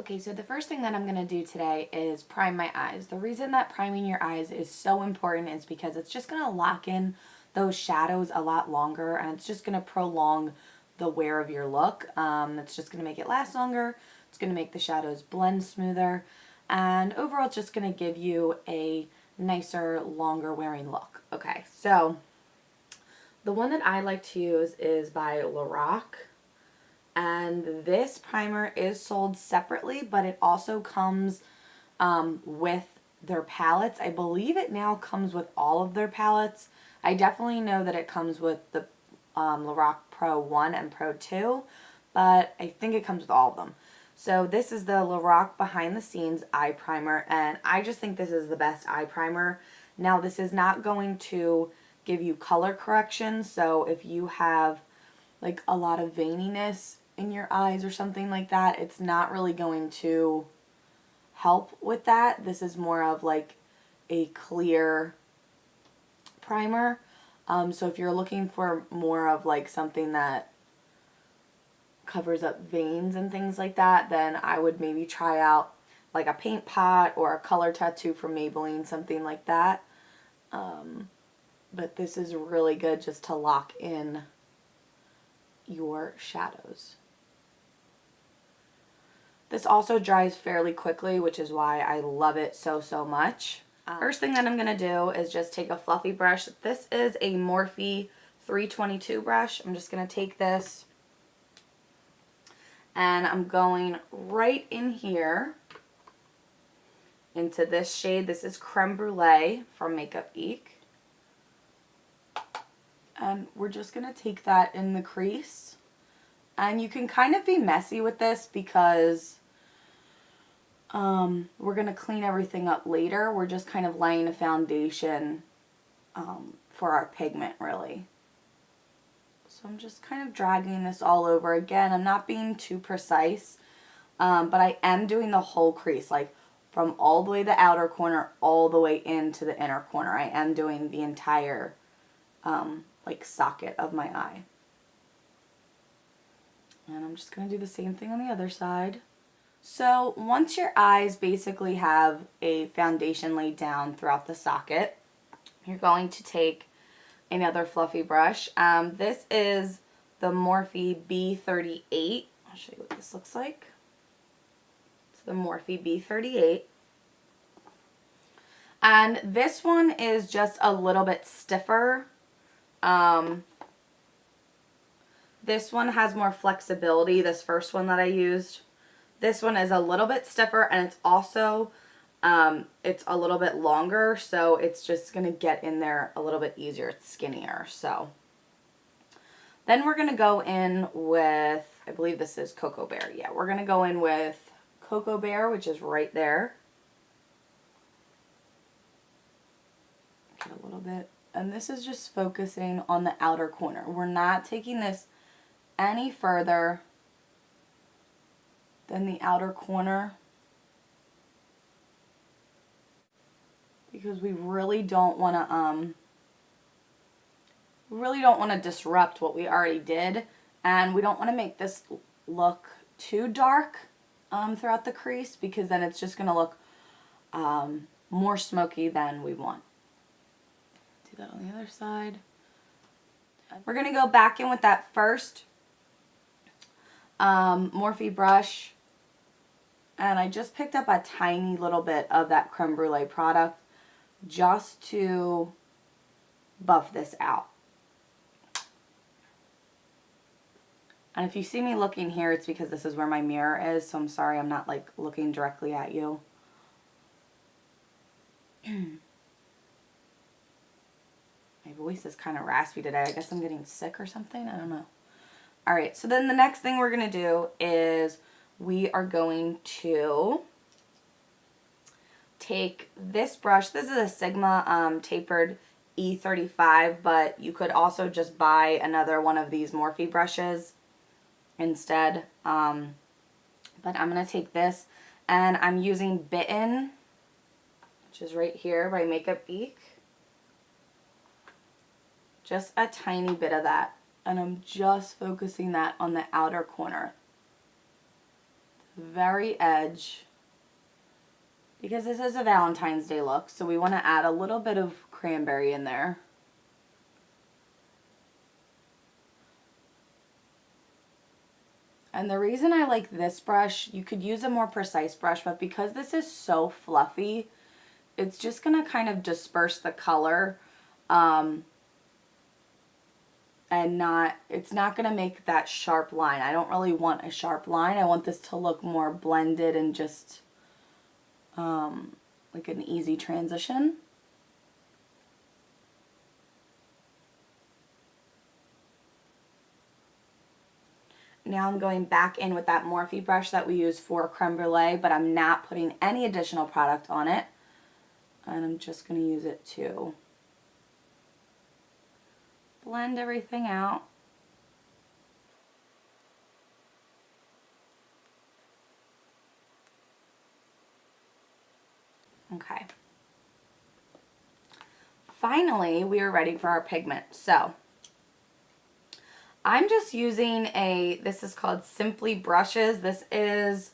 Okay, so the first thing that I'm going to do today is prime my eyes. The reason that priming your eyes is so important is because it's just going to lock in those shadows a lot longer, and it's just going to prolong the wear of your look. It's just going to make it last longer. It's going to make the shadows blend smoother, and overall it's just going to give you a nicer, longer wearing look. Okay, so the one that I like to use is by Lorac. And this primer is sold separately, but it also comes with their palettes. I believe it now comes with all of their palettes. I definitely know that it comes with the Lorac Pro 1 and Pro 2, but I think it comes with all of them. So this is the Lorac Behind the Scenes Eye Primer, and I just think this is the best eye primer. Now, this is not going to give you color correction, so if you have like a lot of veininess in your eyes or something like that, it's not really going to help with that. This is more of like a clear primer. So if you're looking for more of like something that covers up veins and things like that, then I would maybe try out like a paint pot or a color tattoo from Maybelline, something like that. But this is really good just to lock in your shadows. This also dries fairly quickly, which is why I love it so much. First thing that I'm going to do is just take a fluffy brush. This is a Morphe 322 brush. I'm just going to take this and I'm going right in here into this shade. This is Creme Brulee from Makeup Geek. And we're just going to take that in the crease. And you can kind of be messy with this because we're going to clean everything up later. We're just kind of laying a foundation for our pigment, really. So I'm just kind of dragging this all over. Again, I'm not being too precise, but I am doing the whole crease, like from all the way to the outer corner, all the way into the inner corner. I am doing the entire like socket of my eye. And I'm just going to do the same thing on the other side. So once your eyes basically have a foundation laid down throughout the socket, you're going to take another fluffy brush. This is the Morphe B38. I'll show you what this looks like. It's the Morphe B38. And this one is just a little bit stiffer. This one has more flexibility, this first one that I used. This one is a little bit stiffer, and it's also, it's a little bit longer, so it's just going to get in there a little bit easier. It's skinnier, so. Then we're going to go in with, I believe this is Cocoa Bear. Yeah, we're going to go in with Cocoa Bear, which is right there. Get a little bit. And this is just focusing on the outer corner. We're not taking this any further than the outer corner because we really don't want to disrupt what we already did, and we don't want to make this look too dark throughout the crease because then it's just going to look more smoky than we want. Do that on the other side. We're going to go back in with that first Morphe brush, and I just picked up a tiny little bit of that Creme Brulee product just to buff this out. And if you see me looking here, it's because this is where my mirror is, so I'm sorry I'm not like looking directly at you. My voice is kind of raspy today. I guess I'm getting sick or something. I don't know. Alright, so then the next thing we're going to do is we are going to take this brush. This is a Sigma tapered E35, but you could also just buy another one of these Morphe brushes instead. But I'm going to take this, and I'm using Bitten, which is right here by Makeup Geek. Just a tiny bit of that. And I'm just focusing that on the outer corner. very edge, because this is a Valentine's Day look, so we want to add a little bit of cranberry in there. And the reason I like this brush, you could use a more precise brush, but because this is so fluffy, it's just going to kind of disperse the color, and it's not going to make that sharp line. I don't really want a sharp line. I want this to look more blended and just like an easy transition. Now I'm going back in with that Morphe brush that we use for Creme Brulee, but I'm not putting any additional product on it. And I'm just going to use it to blend everything out. Okay. Finally, we are ready for our pigment. So I'm just using this is called Simply Brushes. This is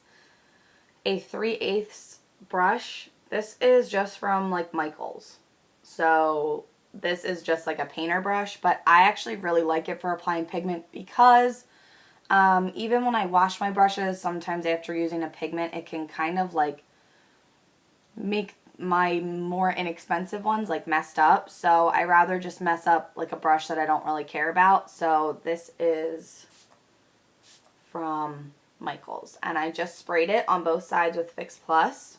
a 3/8 brush. This is just from like Michael's. So this is just like a painter brush, but I actually really like it for applying pigment because even when I wash my brushes, sometimes after using a pigment, it can kind of like make my more inexpensive ones like messed up. So I rather just mess up like a brush that I don't really care about. So this is from Michael's, and I just sprayed it on both sides with Fix Plus.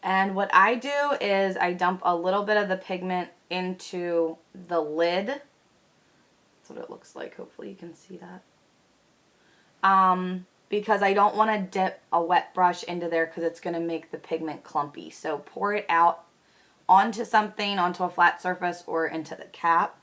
And what I do is I dump a little bit of the pigment into the lid. That's what it looks like. Hopefully you can see that. Because I don't want to dip a wet brush into there because it's going to make the pigment clumpy. So pour it out onto something, onto a flat surface, or into the cap.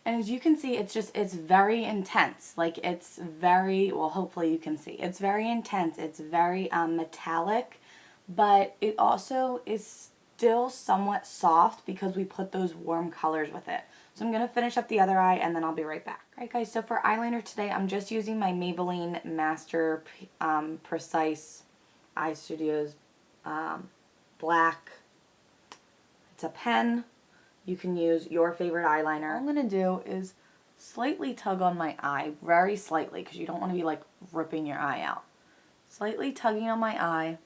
And as you can see, it's very intense. Like it's very, well, hopefully you can see. It's very intense. It's very metallic, but it also is still somewhat soft because we put those warm colors with it. So I'm going to finish up the other eye and then I'll be right back. Alright guys, so for eyeliner today, I'm just using my Maybelline Master Precise Eye Studios black. It's a pen. You can use your favorite eyeliner. All I'm going to do is slightly tug on my eye, very slightly, because you don't want to be like ripping your eye out. Slightly tugging on my eye.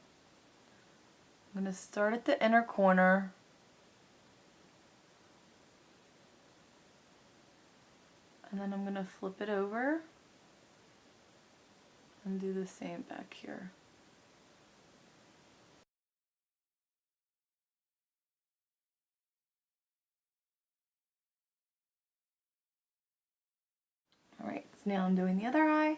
I'm going to start at the inner corner. And then I'm going to flip it over and do the same back here. Alright, so now I'm doing the other eye.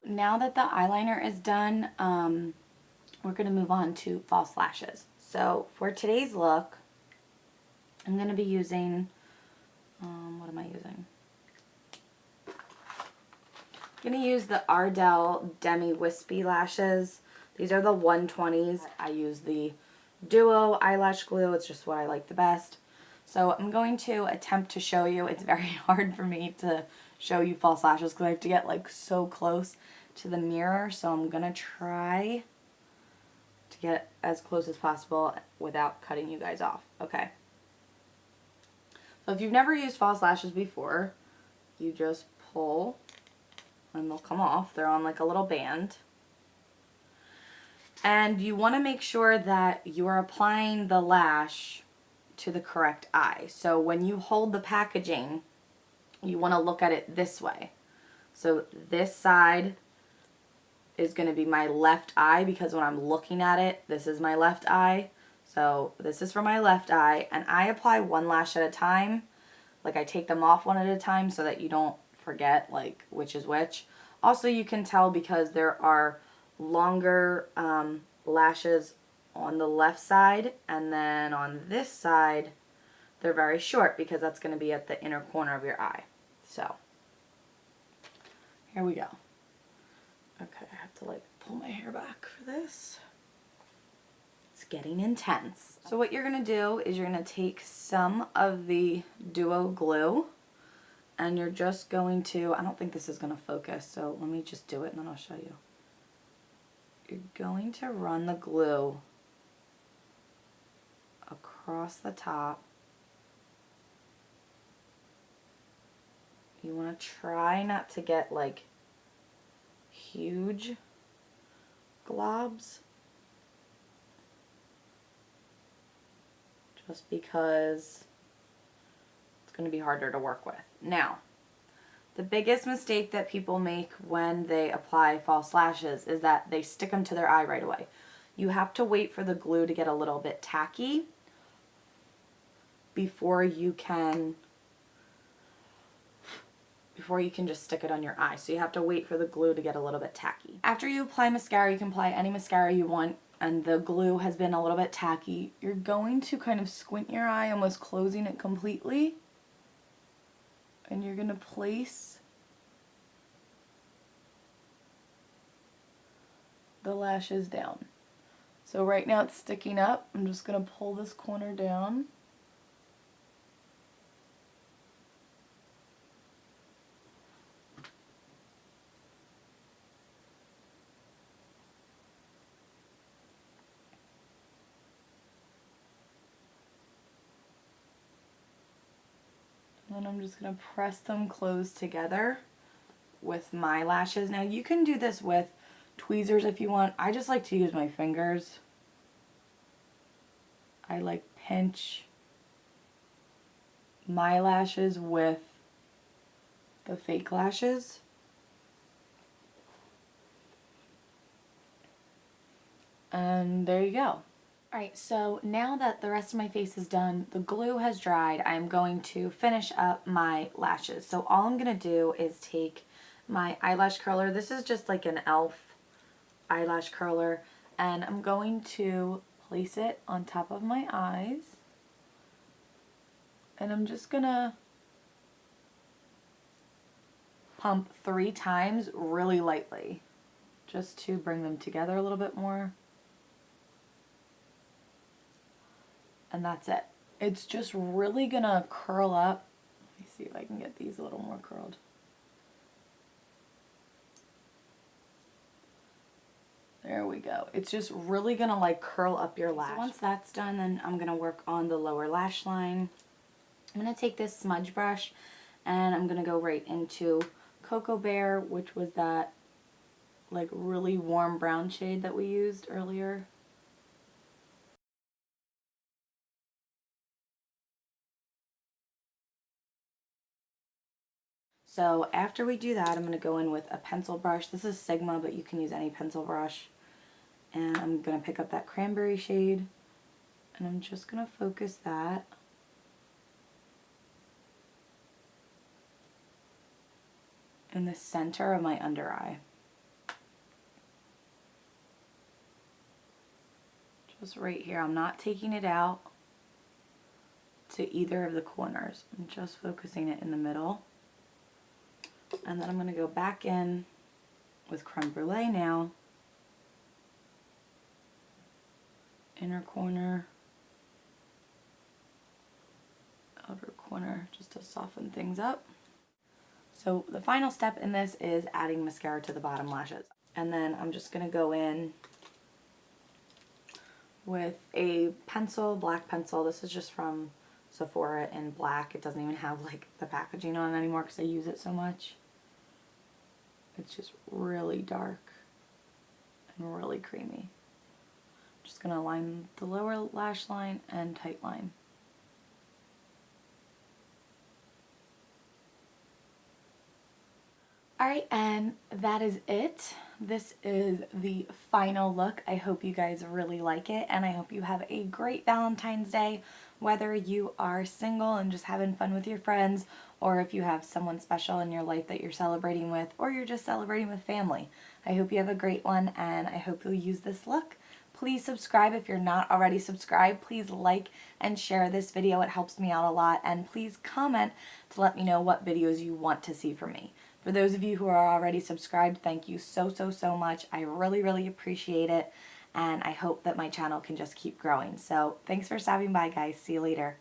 Now that the eyeliner is done, we're going to move on to false lashes. So for today's look, I'm going to be using, what am I using? I'm going to use the Ardell Demi Wispy lashes. These are the 120s. I use the Duo eyelash glue. It's just what I like the best. So I'm going to attempt to show you. It's very hard for me to show you false lashes because I have to get like so close to the mirror. So I'm going to try to get as close as possible without cutting you guys off. Okay. So if you've never used false lashes before, you just pull and they'll come off. They're on like a little band. And you want to make sure that you're applying the lash to the correct eye. So when you hold the packaging, you want to look at it this way. So this side is going to be my left eye, because when I'm looking at it, this is my left eye. So this is for my left eye, and I apply one lash at a time. Like, I take them off one at a time so that you don't forget, like, which is which. Also, you can tell because there are longer lashes on the left side, and then on this side, they're very short because that's going to be at the inner corner of your eye. So, here we go. Okay, I have to, like, pull my hair back for this. It's getting intense. So what you're going to do is you're going to take some of the Duo glue, and you're just going to, I don't think this is going to focus, so let me just do it and then I'll show you. You're going to run the glue across the top. You want to try not to get like huge globs, just because it's going to be harder to work with. Now, the biggest mistake that people make when they apply false lashes is that they stick them to their eye right away. You have to wait for the glue to get a little bit tacky before you can just stick it on your eye. So you have to wait for the glue to get a little bit tacky. After you apply mascara, you can apply any mascara you want, and the glue has been a little bit tacky. You're going to kind of squint your eye, almost closing it completely. And you're going to place the lashes down. So right now it's sticking up. I'm just going to pull this corner down. And I'm just going to press them closed together with my lashes. Now you can do this with tweezers if you want. I just like to use my fingers. I like pinch my lashes with the fake lashes. And there you go. Alright, so now that the rest of my face is done, the glue has dried, I'm going to finish up my lashes. So all I'm going to do is take my eyelash curler. This is just like an e.l.f. eyelash curler. And I'm going to place it on top of my eyes. And I'm just going to pump 3 times really lightly, just to bring them together a little bit more. And that's it. It's just really gonna curl up. Let me see if I can get these a little more curled. There we go. It's just really gonna like curl up your lash. So once that's done, then I'm gonna work on the lower lash line. I'm gonna take this smudge brush and I'm gonna go right into Coco Bear, which was that like really warm brown shade that we used earlier. So after we do that, I'm going to go in with a pencil brush. This is Sigma, but you can use any pencil brush. And I'm going to pick up that cranberry shade. And I'm just going to focus that. In the center of my under eye. Just right here. I'm not taking it out to either of the corners. I'm just focusing it in the middle. And then I'm going to go back in with Creme Brulee now. Inner corner, outer corner, just to soften things up. So the final step in this is adding mascara to the bottom lashes. And then I'm just going to go in with a pencil, black pencil. This is just from Sephora in black. It doesn't even have like the packaging on it anymore because I use it so much. It's just really dark and really creamy. Just going to line the lower lash line and tight line. Alright. Alright, and that is it. This is the final look. I hope you guys really like it, and I hope you have a great Valentine's Day, whether you are single and just having fun with your friends, or if you have someone special in your life that you're celebrating with, or you're just celebrating with family. I hope you have a great one, and I hope you'll use this look. Please subscribe if you're not already subscribed. Please like and share this video. It helps me out a lot, and please comment to let me know what videos you want to see from me. For those of you who are already subscribed, thank you so much. I really appreciate it, and I hope that my channel can just keep growing. So thanks for stopping by, guys. See you later.